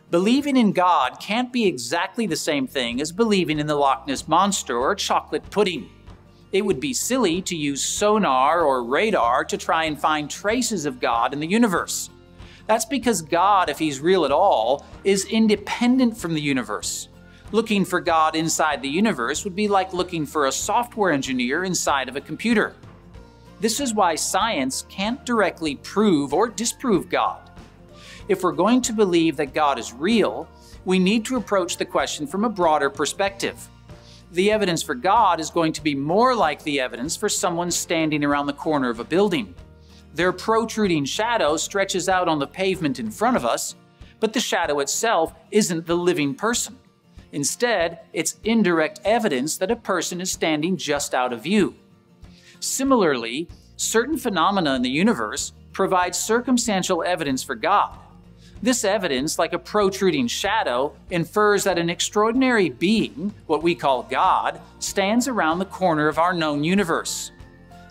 Believing in God can't be exactly the same thing as believing in the Loch Ness Monster or chocolate pudding. It would be silly to use sonar or radar to try and find traces of God in the universe. That's because God, if he's real at all, is independent from the universe. Looking for God inside the universe would be like looking for a software engineer inside of a computer. This is why science can't directly prove or disprove God. If we're going to believe that God is real, we need to approach the question from a broader perspective. The evidence for God is going to be more like the evidence for someone standing around the corner of a building. Their protruding shadow stretches out on the pavement in front of us, but the shadow itself isn't the living person. Instead, it's indirect evidence that a person is standing just out of view. Similarly, certain phenomena in the universe provide circumstantial evidence for God. This evidence, like a protruding shadow, infers that an extraordinary being, what we call God, stands around the corner of our known universe.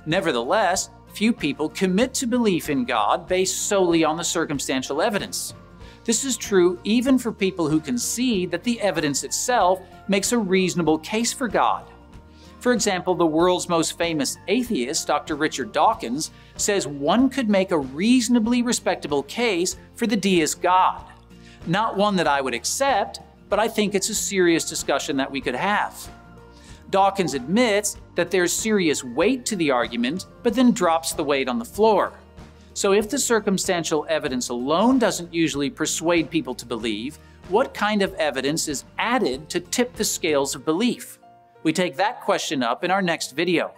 Nevertheless, few people commit to belief in God based solely on the circumstantial evidence. This is true even for people who concede that the evidence itself makes a reasonable case for God. For example, the world's most famous atheist, Dr. Richard Dawkins, says one could make a reasonably respectable case for the deist God. Not one that I would accept, but I think it's a serious discussion that we could have. Dawkins admits that there's serious weight to the argument, but then drops the weight on the floor. So if the circumstantial evidence alone doesn't usually persuade people to believe, what kind of evidence is added to tip the scales of belief? We take that question up in our next video.